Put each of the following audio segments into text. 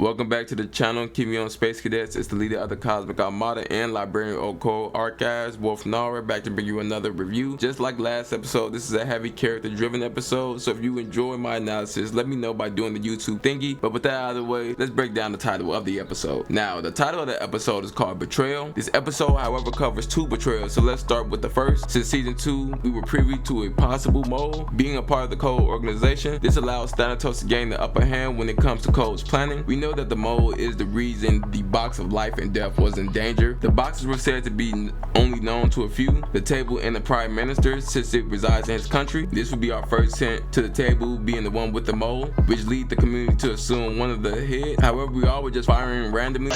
Welcome back to the channel, Kimyo Space Cadets. It's the leader of the Cosmic Armada and librarian of KO.D E Archives, Wolf Nara, back to bring you another review. Just like last episode, this is a heavy character driven episode, so if you enjoy my analysis, let me know by doing the YouTube thingy. But with that out of the way, let's break down the title of the episode. Now, the title of the episode is called Betrayal. This episode, however, covers two betrayals, so let's start with the first. Since season 2, we were privy to a possible mole being a part of the KO.D E organization. This allows Thanatos to gain the upper hand when it comes to KO.D E's planning. We know that the mole is the reason the box of life and death was in danger. The boxes were said to be only known to a few, the table and the prime minister, since it resides in his country. This would be our first hint to the table being the one with the mole, which lead the community to assume one of the head. However, we all were just firing randomly.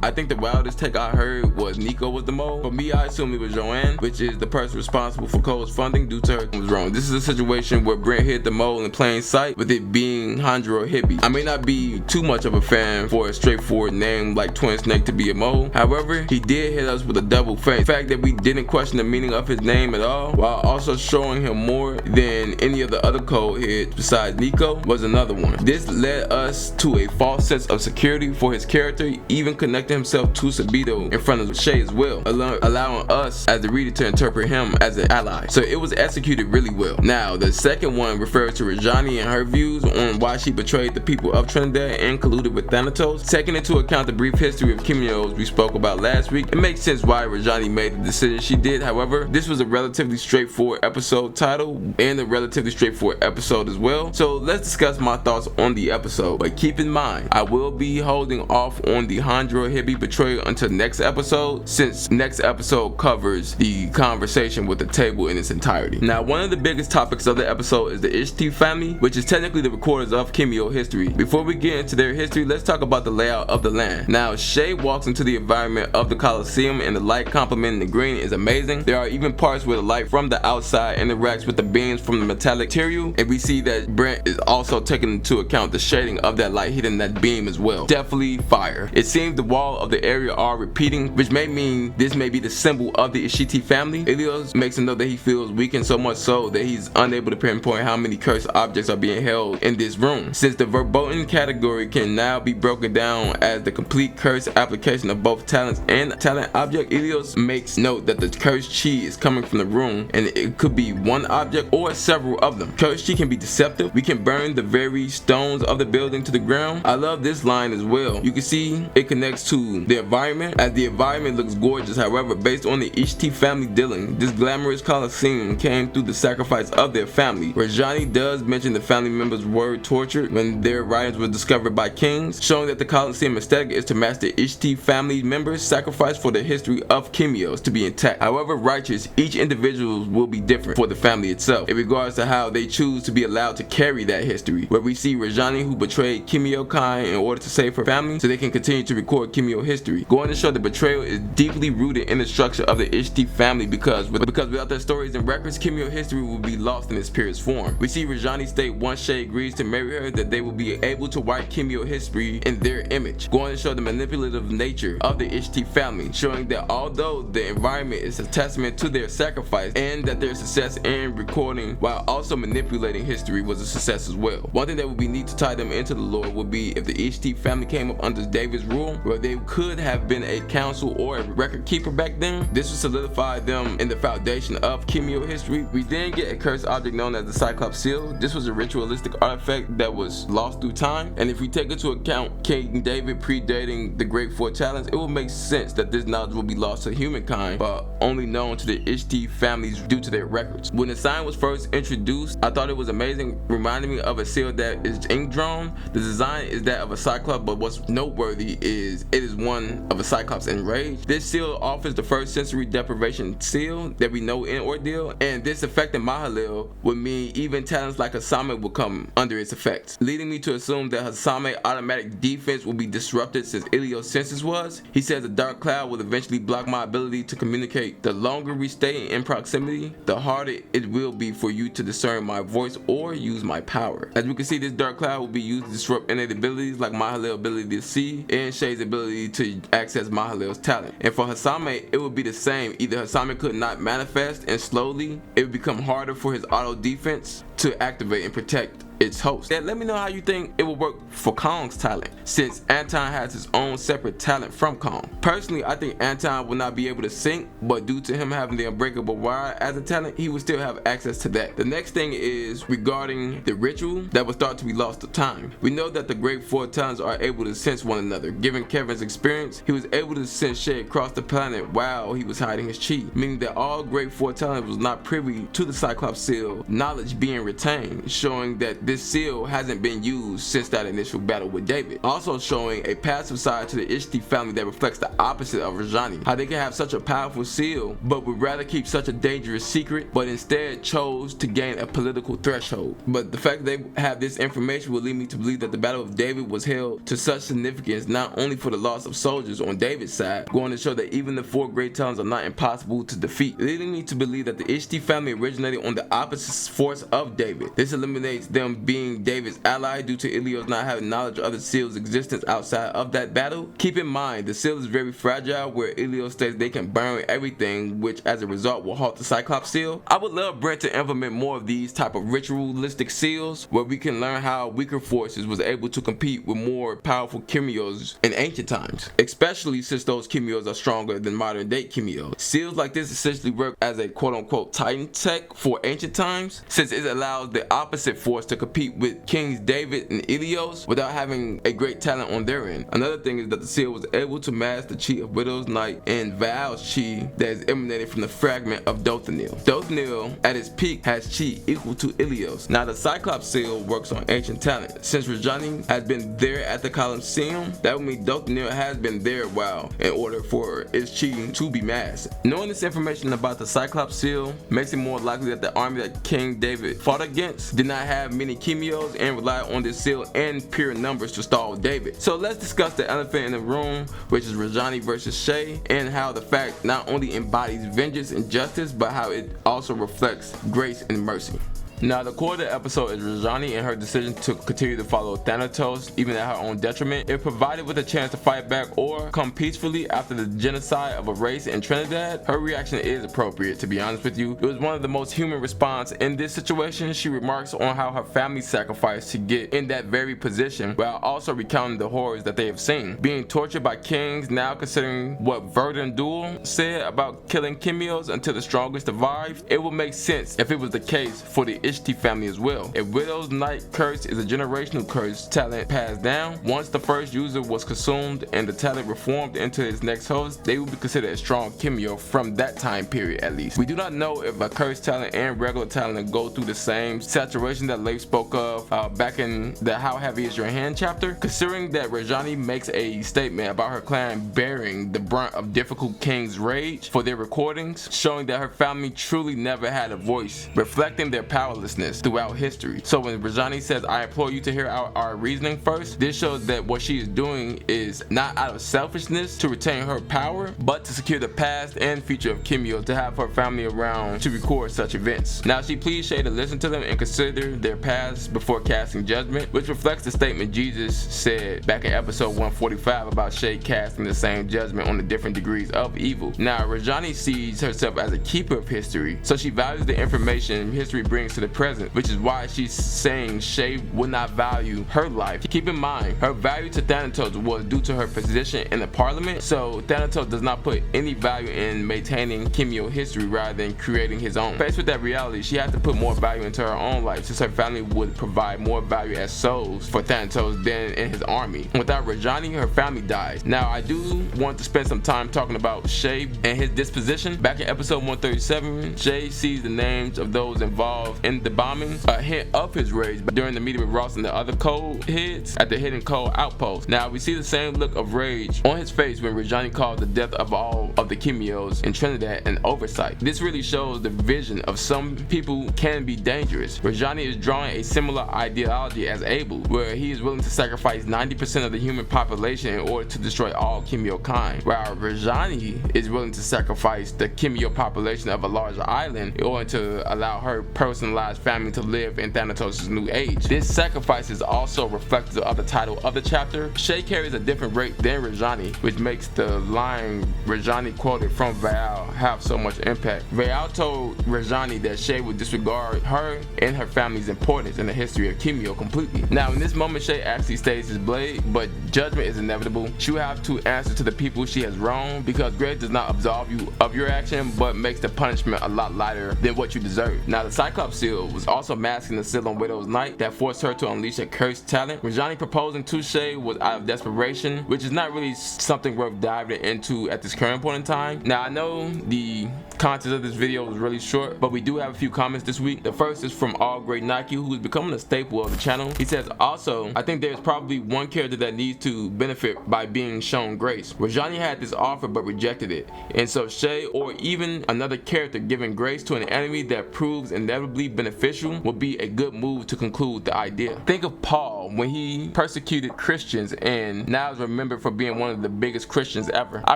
I think the wildest take I heard was Nico was the mole. For me, I assume it was Joanne, which is the person responsible for KO.D E's funding due to her was wrong. This is a situation where Brent hit the mole in plain sight, with it being Handra or Hippie. I may not be too much of a fan for a straightforward name like Twin Snake to be a mole. However, he did hit us with a double face. The fact that we didn't question the meaning of his name at all, while also showing him more than any of the other KO.D heads besides Nico, was another one. This led us to a false sense of security for his character, even connecting himself to Sabito in front of Shay as well, allowing us as the reader to interpret him as an ally. So it was executed really well. Now, the second one refers to Rajani and her views on why she betrayed the people of Trinidad and colluded with Thanatos. Taking into account the brief history of Kimyos we spoke about last week, it makes sense why Rajani made the decision she did. However, this was a relatively straightforward episode title and a relatively straightforward episode as well. So let's discuss my thoughts on the episode. But keep in mind, I will be holding off on the Handra Hippie betrayal until next episode, since next episode covers the conversation with the table in its entirety. Now, one of the biggest topics of the episode is the Ishti family, which is technically the recorders of Kimyo history. Before we get into their history, let's talk about the layout of the land. Now, Shay walks into the environment of the Coliseum and the light complementing the green is amazing. There are even parts where the light from the outside interacts with the beams from the metallic material, and we see that Brent is also taking into account the shading of that light hitting that beam as well. Definitely fire. It seems the wall of the area are repeating, which may mean this may be the symbol of the Ishti family. Ilios makes him know that he feels weakened so much so that he's unable to pinpoint how many cursed objects are being held in this room. Since the verboten category can now be broken down as the complete curse application of both talents and talent object, Ilios makes note that the cursed chi is coming from the room, and it could be one object or several of them. Cursed chi can be deceptive. We can burn the very stones of the building to the ground. I love this line as well. You can see it connects to the environment, as the environment looks gorgeous. However, based on the Ishti family dealing, this glamorous Coliseum came through the sacrifice of their family. Rajani does mention the family members were tortured when their writings were discovered by kings, showing that the Coliseum aesthetic is to match the Ishti family members' sacrifice for the history of Kimyos to be intact. However righteous, each individual will be different for the family itself in regards to how they choose to be allowed to carry that history, where we see Rajani, who betrayed Kimyo Kai in order to save her family so they can continue to record Kimyo history, going to show the betrayal is deeply rooted in the structure of the Ishti family, because without their stories and records, Kimyo history will be lost in its purest form. We see Rajani state once Shay agrees to marry her that they will be able to write Kimyo history in their image, going to show the manipulative nature of the Ishti family, showing that although the environment is a testament to their sacrifice and that their success in recording while also manipulating history was a success as well. One thing that would be neat to tie them into the lore would be if the Ishti family came up under David's rule, where they could have been a council or a record keeper back then. This would solidify them in the foundation of Kimyo history. We then get a cursed object known as the Cyclops Seal. This was a ritualistic artifact that was lost through time, and if we take into account King David predating the Great Four Talents, it will make sense that this knowledge will be lost to humankind, but only known to the Ishti families due to their records. When the sign was first introduced, I thought it was amazing, reminding me of a seal that is ink drawn. The design is that of a Cyclops, but what's noteworthy is it is one of a Cyclops enraged. This seal offers the first sensory deprivation seal that we know in Ordeal, and this effect in Mahalil would mean even talents like Hasame will come under its effects, leading me to assume that Hasame automatic defense will be disrupted since Ilios' senses was. He says a dark cloud will eventually block my ability to communicate. The longer we stay in proximity, the harder it will be for you to discern my voice or use my power. As we can see, this dark cloud will be used to disrupt innate abilities like Mahalil's ability to see and Shay's ability ability to access Mahalil's talent. And for Hasame, it would be the same. Either Hasame could not manifest, and slowly it would become harder for his auto defense to activate and protect its host. Yeah, let me know how you think it will work for Kong's talent, since Anton has his own separate talent from Kong. Personally, I think Anton will not be able to sync, but due to him having the unbreakable wire as a talent, he will still have access to that. The next thing is regarding the ritual that was thought to be lost to time. We know that the great four talents are able to sense one another. Given Kevin's experience, he was able to sense Shay across the planet while he was hiding his chi, meaning that all great four talents was not privy to the Cyclops Seal knowledge being retained, showing that this seal hasn't been used since that initial battle with David. Also showing a passive side to the Ishti family that reflects the opposite of Rajani. How they can have such a powerful seal, but would rather keep such a dangerous secret, but instead chose to gain a political threshold. But the fact that they have this information will lead me to believe that the Battle of David was held to such significance, not only for the loss of soldiers on David's side, going to show that even the four great talents are not impossible to defeat, leading me to believe that the Ishti family originated on the opposite force of David. This eliminates them being David's ally due to Ilios not having knowledge of the seal's existence outside of that battle. Keep in mind, the seal is very fragile, where Ilios states they can burn everything, which as a result will halt the Cyclops Seal. I would love Brent to implement more of these type of ritualistic seals, where we can learn how weaker forces was able to compete with more powerful Kimyos in ancient times, especially since those Kimyos are stronger than modern day Kimyos. Seals like this essentially work as a quote-unquote Titan tech for ancient times, since it allows the opposite force to compete with Kings David and Ilios without having a great talent on their end. Another thing is that the seal was able to mask the chi of Widow's Night and Val's chi that is emanated from the fragment of Dothanil. Dothanil at its peak has chi equal to Ilios. Now the Cyclops Seal works on ancient talent. Since Rajani has been there at the Colosseum, that would mean Dothanil has been there a while in order for its chi to be masked. Knowing this information about the Cyclops Seal makes it more likely that the army that King David fought against did not have many Kimyos and rely on this seal and pure numbers to stall David. So let's discuss the elephant in the room, which is Rajani versus Shay, and how the fact not only embodies vengeance and justice, but how it also reflects grace and mercy. Now, the core of the episode is Rajani and her decision to continue to follow Thanatos, even at her own detriment. If provided with a chance to fight back or come peacefully after the genocide of a race in Trinidad, her reaction is appropriate, to be honest with you. It was one of the most human response in this situation. She remarks on how her family sacrificed to get in that very position, while also recounting the horrors that they have seen. Being tortured by kings, now considering what Verdun Duel said about killing Kimyos until the strongest survived, it would make sense if it was the case for the Ishti family as well. If Widow's Night curse is a generational curse talent passed down, once the first user was consumed and the talent reformed into its next host, they would be considered a strong Kimyo from that time period at least. We do not know if a cursed talent and regular talent go through the same saturation that Leif spoke of back in the How Heavy Is Your Hand chapter. Considering that Rajani makes a statement about her clan bearing the brunt of difficult king's rage for their recordings, showing that her family truly never had a voice, reflecting their powerlessness throughout history. So when Rajani says, I implore you to hear out our reasoning first, this shows that what she is doing is not out of selfishness to retain her power, but to secure the past and future of Kimyo, to have her family around to record such events. Now she pleads Shay to listen to them and consider their past before casting judgment, which reflects the statement Jesus said back in episode 145 about Shay casting the same judgment on the different degrees of evil. Now Rajani sees herself as a keeper of history, so she values the information history brings to the present, which is why she's saying Shay would not value her life. Keep in mind, her value to Thanatos was due to her position in the parliament, so Thanatos does not put any value in maintaining Kimyo history rather than creating his own. Faced with that reality, she had to put more value into her own life, since her family would provide more value as souls for Thanatos than in his army. Without Rajani, her family dies. Now I do want to spend some time talking about Shay and his disposition. Back in episode 137, Shay sees the names of those involved in the bombing, a hint of his rage during the meeting with Ross and the other KO.D e heads at the hidden KO.D e outpost. Now we see the same look of rage on his face when Rajani called the death of all of the Kimyos in Trinidad an oversight. This really shows the vision of some people can be dangerous. Rajani is drawing a similar ideology as Abel, where he is willing to sacrifice 90% of the human population in order to destroy all Kimyo kind, while Rajani is willing to sacrifice the Kimyo population of a larger island in order to allow her personal marginalized family to live in Thanatos' new age. This sacrifice is also reflective of the title of the chapter. Che carries a different rate than Rajani, which makes the line Rajani quoted from Val have so much impact. Val told Rajani that Che would disregard her and her family's importance in the history of Kimyo completely. Now in this moment, Che actually stays his blade, but judgment is inevitable. She will have to answer to the people she has wronged, because grace does not absolve you of your action, but makes the punishment a lot lighter than what you deserve. Now the Cyclops Seal was also masking the seal on Widow's night that forced her to unleash a cursed talent. Rajani proposing to Che was out of desperation, which is not really something worth diving into at this current point in time. Now I know the content of this video was really short, but we do have a few comments this week. The first is from All Great Nike, who is becoming a staple of the channel. He says, also, I think there's probably one character that needs to benefit by being shown grace. Rajani had this offer but rejected it, and so Che or even another character giving grace to an enemy that proves inevitably beneficial would be a good move to conclude the idea. Think of Paul when he persecuted Christians and now is remembered for being one of the biggest Christians ever. I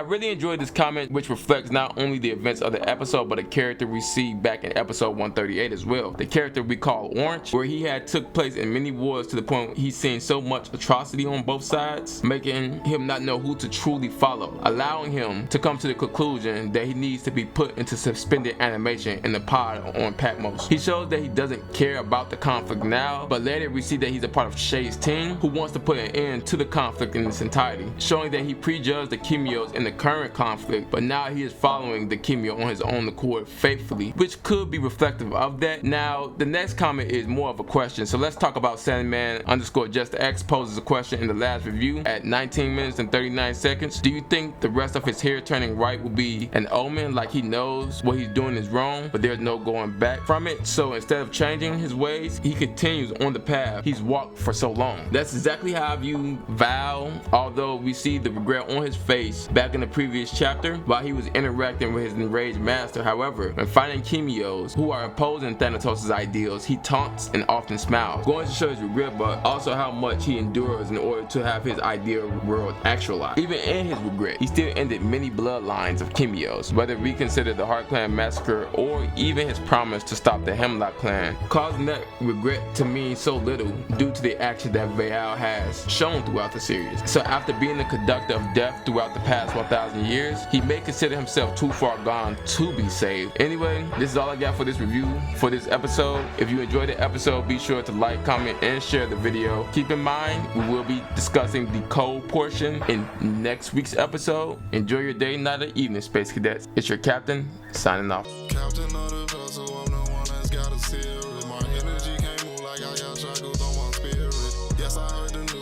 really enjoyed this comment, which reflects not only the events of the episode but a character we see back in episode 138 as well. The character we call Orange, where he had took place in many wars to the point he's seen so much atrocity on both sides, making him not know who to truly follow, allowing him to come to the conclusion that he needs to be put into suspended animation in the pod on Patmos. He shows that he doesn't care about the conflict now, but later we see that he's a part of Che's team who wants to put an end to the conflict in its entirety, showing that he prejudged the Kimyos in the current conflict, but now he is following the Kimyo on his own accord faithfully, which could be reflective of that. Now the next comment is more of a question, so let's talk about Sandman_JustX poses a question in the last review at 19 minutes and 39 seconds. Do you think the rest of his hair turning white will be an omen, like he knows what he's doing is wrong but there's no going back from it, so instead of changing his ways he continues on the path he's walked for so long? That's exactly how I view Val, although we see the regret on his face back in the previous chapter while he was interacting with his enraged master. However, when fighting Kimyos who are opposing Thanatos' ideals, he taunts and often smiles, going to show his regret but also how much he endures in order to have his ideal world actualized. Even in his regret, he still ended many bloodlines of Kimyos, whether we consider the Heart Clan massacre or even his promise to stop the Hemlock Clan, causing that regret to mean so little due to the action that Vaal has shown throughout the series. So after being the conductor of death throughout the past 1,000 years, he may consider himself too far gone to be saved. Anyway, this is all I got for this review for this episode. If you enjoyed the episode, be sure to like, comment, and share the video. Keep in mind, we will be discussing the KO.D E portion in next week's episode. Enjoy your day, night, or evening, Space Cadets. It's your captain, signing off. Captain of the vessel, I'm the one that's got a seal. My energy can't move like I got shackles on my spirit. Yes, I heard the